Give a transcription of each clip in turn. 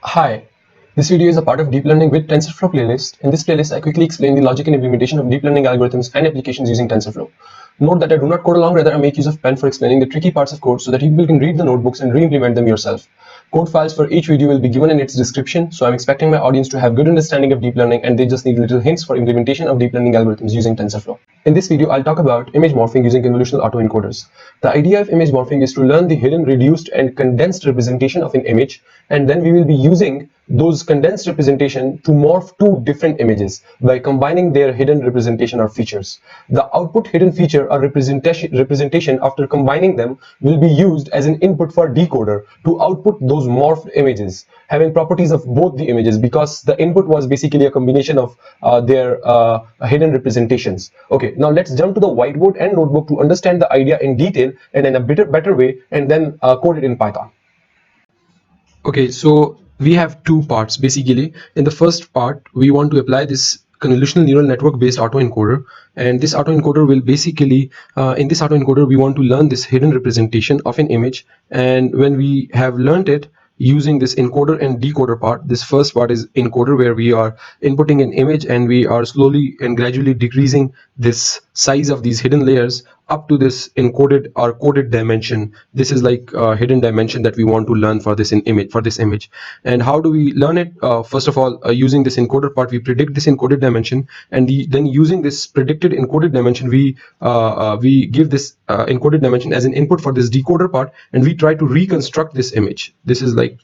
Hi, this video is a part of Deep Learning with TensorFlow playlist. In this playlist, I quickly explain the logic and implementation of deep learning algorithms and applications using TensorFlow. Note that I do not code along, rather I make use of pen for explaining the tricky parts of code so that people can read the notebooks and re-implement them yourself. Code files for each video will be given in its description, so I'm expecting my audience to have good understanding of deep learning and they just need little hints for implementation of deep learning algorithms using TensorFlow. In this video, I'll talk about image morphing using convolutional autoencoders. The idea of image morphing is to learn the hidden, reduced, and condensed representation of an image, and then we will be using those condensed representation to morph two different images by combining their hidden representation or features. The output hidden feature or representation after combining them will be used as an input for decoder to output those morphed images, having properties of both the images, because the input was basically a combination of their hidden representations. Okay, now let's jump to the whiteboard and notebook to understand the idea in detail and in a better way, and then code it in Python. Okay, so we have two parts basically. In the first part, we want to apply this convolutional neural network based autoencoder, and this autoencoder will basically in this autoencoder we want to learn this hidden representation of an image. And when we have learned it using this encoder and decoder part, this first part is encoder, where we are inputting an image and we are slowly and gradually decreasing this size of these hidden layers up to this encoded or coded dimension. This is like a hidden dimension that we want to learn for this image. And how do we learn it? First of all, using this encoder part, we predict this encoded dimension, and then using this predicted encoded dimension, we give this encoded dimension as an input for this decoder part, and we try to reconstruct this image. This is like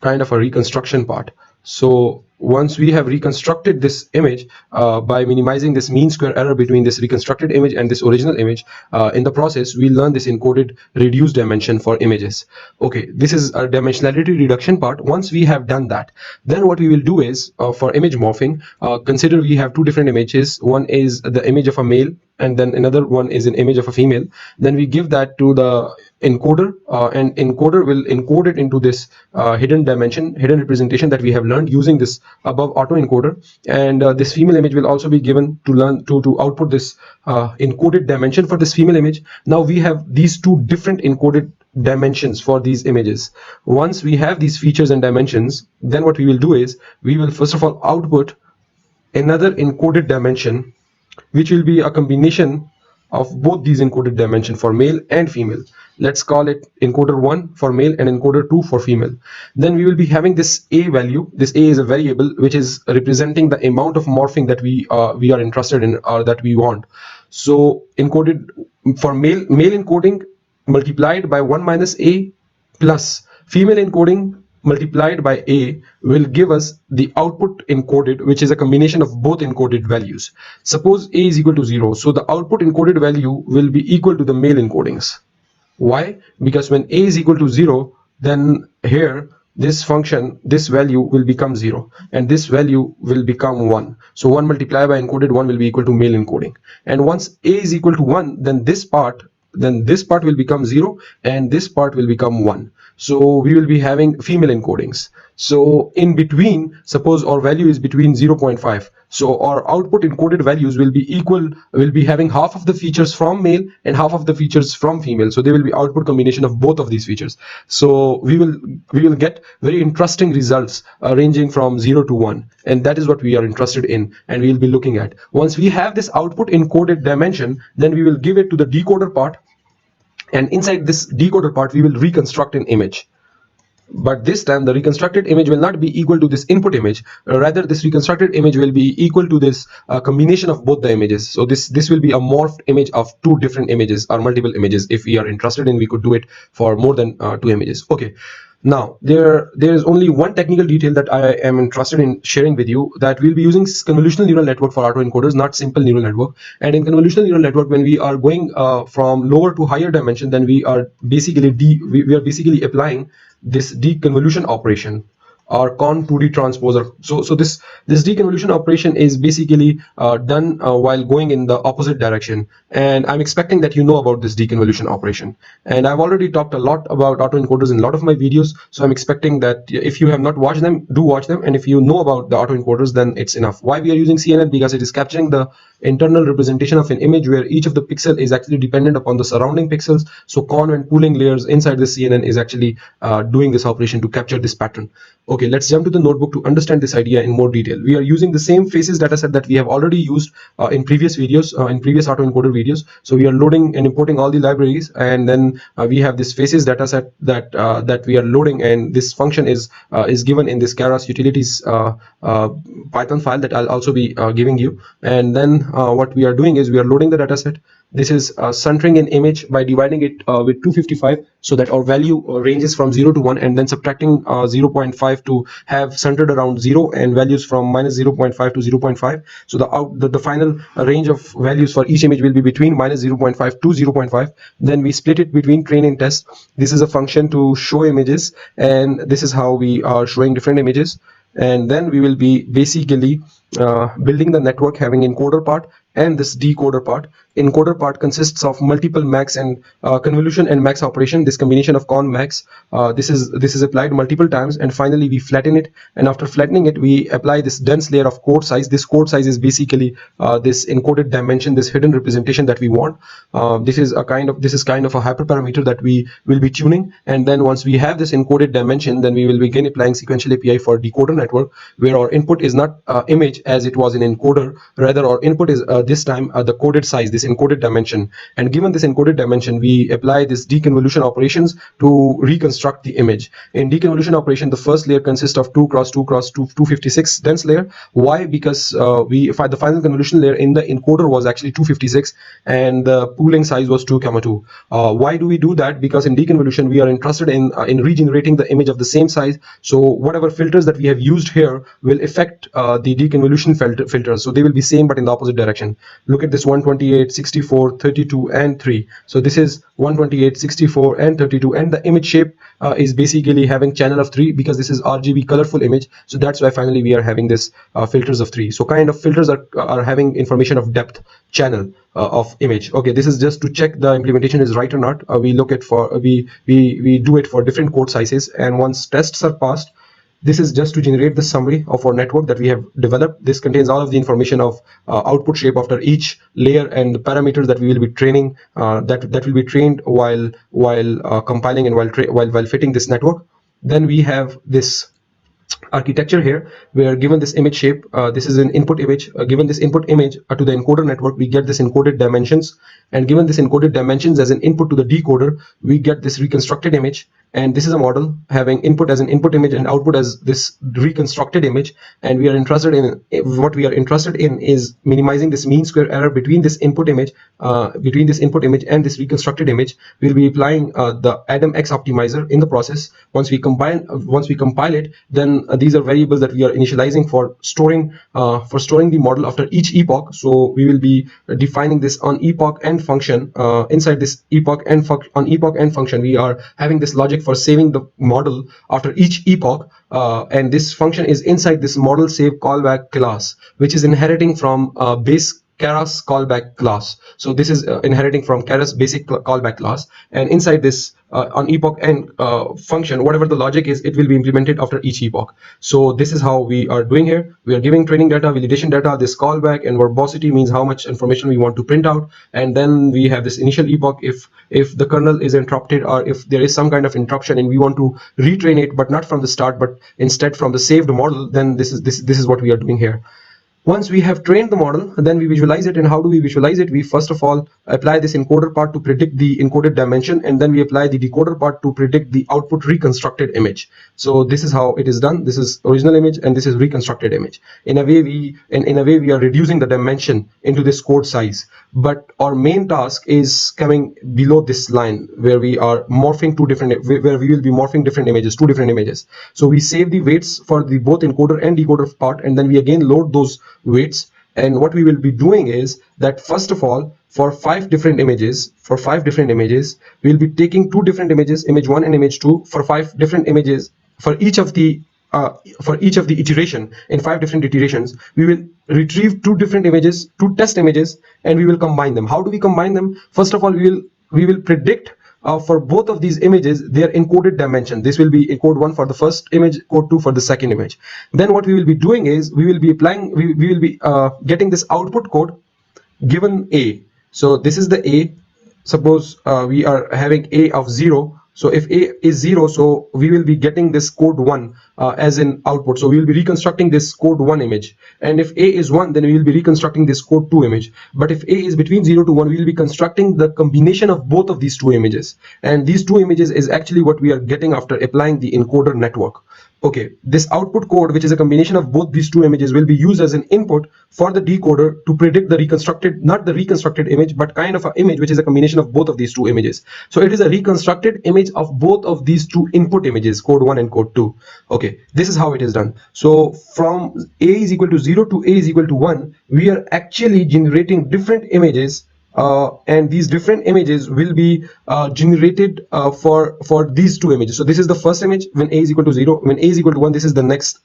kind of a reconstruction part. So once we have reconstructed this image by minimizing this mean square error between this reconstructed image and this original image, in the process we learn this encoded reduced dimension for images. Okay, this is a dimensionality reduction part. Once we have done that, then what we will do is for image morphing, consider we have two different images. One is the image of a male, and then another one is an image of a female. Then we give that to the encoder, and encoder will encode it into this hidden representation that we have learned using this above autoencoder. And this female image will also be given to learn to output this encoded dimension for this female image. Now we have these two different encoded dimensions for these images. Once we have these features and dimensions, then what we will do is we will first of all output another encoded dimension, which will be a combination of both these encoded dimension for male and female. Let's call it encoder 1 for male and encoder 2 for female. Then we will be having this a value. This a is a variable which is representing the amount of morphing that we are interested in or that we want. So encoded for male encoding multiplied by 1 minus a plus female encoding multiplied by a will give us the output encoded, which is a combination of both encoded values. Suppose a is equal to 0, so the output encoded value will be equal to the male encodings. Why? Because when a is equal to 0, then here this function, this value will become 0 and this value will become 1. So 1 multiplied by encoded 1 will be equal to male encoding. And once a is equal to 1, then this part will become 0 and this part will become 1. So we will be having female encodings. So in between, suppose our value is between 0.5, so our output encoded values will be having half of the features from male and half of the features from female. So they will be output combination of both of these features. So we will get very interesting results ranging from 0 to 1, and that is what we are interested in and we will be looking at. Once we have this output encoded dimension, then we will give it to the decoder part, and inside this decoder part we will reconstruct an image. But this time the reconstructed image will not be equal to this input image, rather this reconstructed image will be equal to this combination of both the images. So this will be a morphed image of two different images or multiple images. If we are interested in, we could do it for more than two images. Okay, now there is only one technical detail that I am interested in sharing with you, that we'll be using convolutional neural network for autoencoders, not simple neural network. And in convolutional neural network, when we are going from lower to higher dimension, then we are basically applying this deconvolution operation or con 2D transposer. So this deconvolution operation is basically done while going in the opposite direction, and I'm expecting that you know about this deconvolution operation. And I've already talked a lot about autoencoders in a lot of my videos, so I'm expecting that if you have not watched them, do watch them, and if you know about the autoencoders, then it's enough. Why we are using CNN? Because it is capturing the internal representation of an image where each of the pixel is actually dependent upon the surrounding pixels. So con and pooling layers inside the CNN is actually doing this operation to capture this pattern. Okay. Okay, let's jump to the notebook to understand this idea in more detail. We are using the same faces dataset that we have already used in previous videos, in previous autoencoder videos. So we are loading and importing all the libraries, and then we have this faces dataset that we are loading, and this function is given in this Keras utilities Python file that I'll also be giving you. And then what we are doing is we are loading the dataset. This is centering an image by dividing it with 255, so that our value ranges from 0 to 1, and then subtracting 0.5 to have centered around 0, and values from minus 0.5 to 0.5. So the final range of values for each image will be between minus 0.5 to 0.5. Then we split it between train and test. This is a function to show images, and this is how we are showing different images. And then we will be basically building the network having encoder part and this decoder part. Encoder part consists of multiple max and convolution and max operation, this combination of con max. This is applied multiple times, and finally we flatten it. And after flattening it, we apply this dense layer of code size. This code size is basically this encoded dimension, this hidden representation that we want. This is kind of a hyperparameter that we will be tuning. And then once we have this encoded dimension, then we will begin applying sequential API for decoder network, where our input is not image as it was in encoder. Rather, our input is this time the coded size, this encoded dimension. And given this encoded dimension, we apply this deconvolution operations to reconstruct the image. In deconvolution operation, the first layer consists of 2 cross 2 cross 256 dense layer. Why? Because the final convolution layer in the encoder was actually 256, and the pooling size was 2,2. Why do we do that? Because in deconvolution, we are interested in regenerating the image of the same size. So whatever filters that we have used here will affect the deconvolution filters. So they will be same but in the opposite direction. Look at this 128, 64, 32, and 3. So this is 128, 64, and 32, and the image shape is basically having channel of 3 because this is RGB colorful image. So that's why finally we are having this filters of 3. So kind of filters are having information of depth channel of image. Okay, this is just to check the implementation is right or not. We look at for we do it for different code sizes, and once tests are passed, this is just to generate the summary of our network that we have developed. This contains all of the information of output shape after each layer and the parameters that we will be training, that will be trained while compiling and while fitting this network. Then we have this architecture here, where given this image shape, this is an input image. Given this input image to the encoder network, we get this encoded dimensions, and given this encoded dimensions as an input to the decoder, we get this reconstructed image. And this is a model having input as an input image and output as this reconstructed image. And we are interested in is minimizing this mean square error between this input image and this reconstructed image. We'll be applying the ADAM-X optimizer in the process. Once we compile it, then these are variables that we are initializing for storing the model after each epoch. So we will be defining this on epoch and function. Inside this epoch and function, we are having this logic for saving the model after each epoch, and this function is inside this model save callback class, which is inheriting from base Keras callback class. So this is inheriting from Keras basic callback class, and inside this on epoch and function, whatever the logic is, it will be implemented after each epoch. So this is how we are doing here. We are giving training data, validation data, this callback, and verbosity means how much information we want to print out. And then we have this initial epoch if the kernel is interrupted, or if there is some kind of interruption and we want to retrain it, but not from the start, but instead from the saved model, then this is what we are doing here. Once we have trained the model, then we visualize it. And how do we visualize it? We first of all apply this encoder part to predict the encoded dimension, and then we apply the decoder part to predict the output reconstructed image. So this is how it is done. This is original image and this is reconstructed image. In a way we are reducing the dimension into this code size, but our main task is coming below this line, where we are morphing two different different images. So we save the weights for the both encoder and decoder part, and then we again load those weights. And what we will be doing is that first of all, for five different images, we'll be taking two different images, image 1 and image 2, for 5 different images. For each of the iteration, in 5 different iterations, we will retrieve two different images, two test images, and we will combine them. How do we combine them? First of all, we will predict for both of these images their encoded dimension. This will be code 1 for the first image, code 2 for the second image. Then what we will be doing is we will be getting this output code given A. So this is the A. Suppose we are having A of 0 So if A is 0, so we will be getting this code 1 as an output. So we will be reconstructing this code 1 image. And if A is 1, then we will be reconstructing this code 2 image. But if A is between 0 to 1, we will be constructing the combination of both of these two images. And these two images is actually what we are getting after applying the encoder network. Okay, this output code, which is a combination of both these two images, will be used as an input for the decoder to predict the reconstructed, not the reconstructed image, but kind of an image which is a combination of both of these two images. So it is a reconstructed image of both of these two input images, code 1 and code 2. Okay, this is how it is done. So from A is equal to 0 to A is equal to 1, we are actually generating different images, and these different images will be generated for these two images. So this is the first image when A is equal to 0. When A is equal to 1, this is the next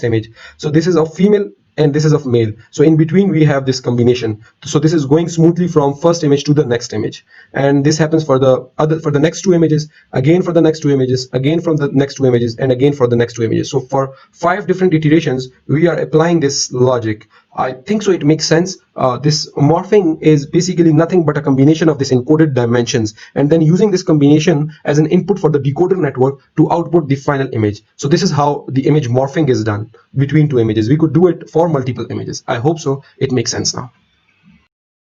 image. So this is of female and this is of male. So in between we have this combination. So this is going smoothly from first image to the next image, and this happens for the next two images, again for the next two images, again from the next two images, and again for the next two images. So for 5 different iterations we are applying this logic. I think so it makes sense. This morphing is basically nothing but a combination of these encoded dimensions, and then using this combination as an input for the decoder network to output the final image. So this is how the image morphing is done between two images. We could do it for multiple images. I hope so it makes sense now.